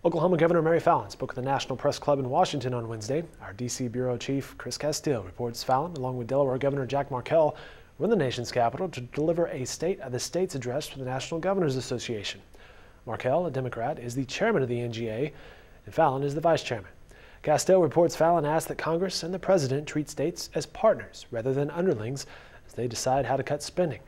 Oklahoma Governor Mary Fallin spoke at the National Press Club in Washington on Wednesday. Our D.C. Bureau Chief Chris Castile reports Fallin, along with Delaware Governor Jack Markell, were in the nation's capital to deliver a State of the States address for the National Governors Association. Markell, a Democrat, is the chairman of the NGA, and Fallin is the vice chairman. Castile reports Fallin asked that Congress and the president treat states as partners rather than underlings as they decide how to cut spending.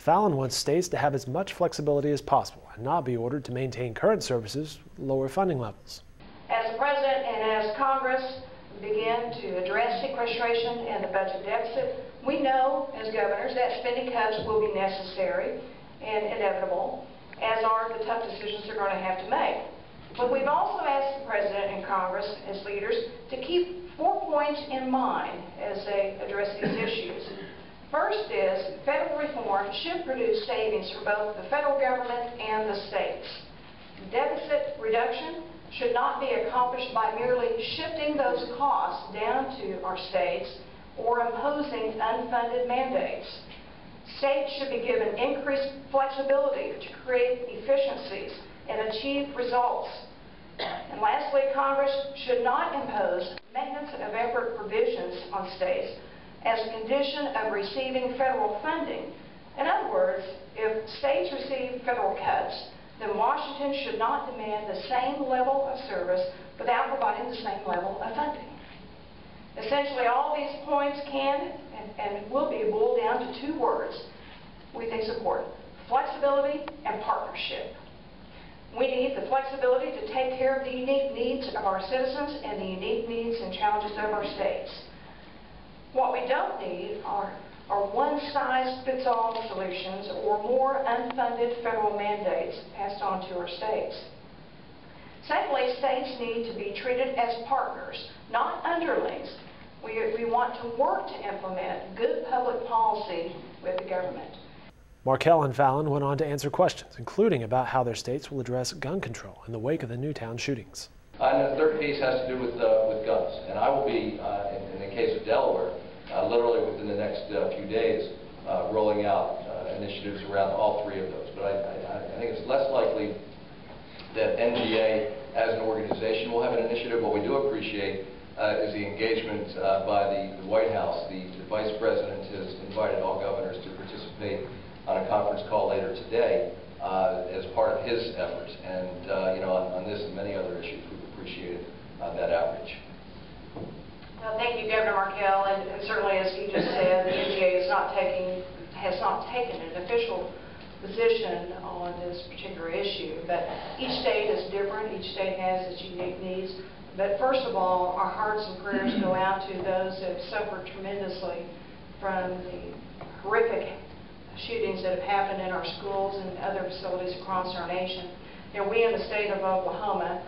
Fallin wants states to have as much flexibility as possible and not be ordered to maintain current services with lower funding levels. As the President and as Congress begin to address sequestration and the budget deficit, we know as governors that spending cuts will be necessary and inevitable, as are the tough decisions they're going to have to make. But we've also asked the President and Congress as leaders to keep 4 points in mind as they address these issues. First is, federal reform should produce savings for both the federal government and the states. Deficit reduction should not be accomplished by merely shifting those costs down to our states or imposing unfunded mandates. States should be given increased flexibility to create efficiencies and achieve results. And lastly, Congress should not impose maintenance of effort provisions on states as a condition of receiving federal funding. In other words, if states receive federal cuts, then Washington should not demand the same level of service without providing the same level of funding. Essentially, all these points can and will be boiled down to 2 words we think is important: flexibility and partnership. We need the flexibility to take care of the unique needs of our citizens and the unique needs and challenges of our states. What we don't need are one-size-fits-all solutions or more unfunded federal mandates passed on to our states. Secondly, states need to be treated as partners, not underlings. We want to work to implement good public policy with the government. Markell and Fallin went on to answer questions, including about how their states will address gun control in the wake of the Newtown shootings. And the third piece has to do with guns. And I will be, in the case of Delaware, literally within the next few days, rolling out initiatives around all 3 of those. But I think it's less likely that NGA as an organization will have an initiative. What we do appreciate is the engagement by the White House. The Vice President has invited all governors to participate on a conference call later today as part of his efforts. And on this and many other issues, we've appreciated that outreach. Well, thank you, Governor Markell, and certainly, as he just said, the NGA has not taken an official position on this particular issue. But each state is different. Each state has its unique needs. But first of all, our hearts and prayers go out to those that have suffered tremendously from the horrific shootings that have happened in our schools and other facilities across our nation. We in the state of Oklahoma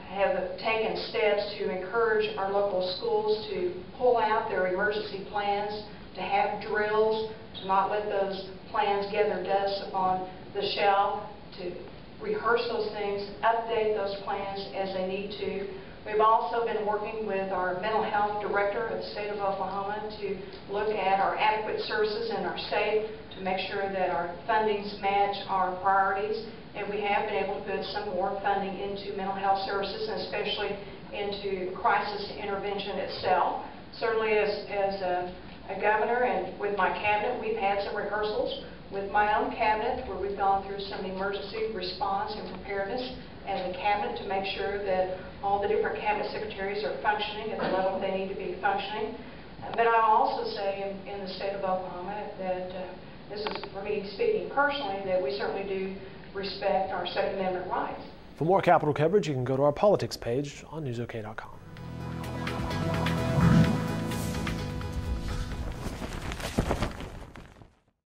have taken steps to encourage our local schools to pull out their emergency plans, to have drills, to not let those plans gather dust upon the shelf, to rehearse those things, update those plans as they need to. We've also been working with our mental health director of the state of Oklahoma to look at our adequate services in our state to make sure that our fundings match our priorities. And we have been able to put some more funding into mental health services, and especially into crisis intervention itself. Certainly as a governor and with my cabinet, we've had some rehearsals with my own cabinet where we've gone through some emergency response and preparedness as a cabinet to make sure that all the different cabinet secretaries are functioning at the level they need to be functioning. But I'll also say in the state of Oklahoma that this is, for me speaking personally, that we certainly do respect our Second Amendment rights. For more Capitol coverage, you can go to our politics page on newsok.com.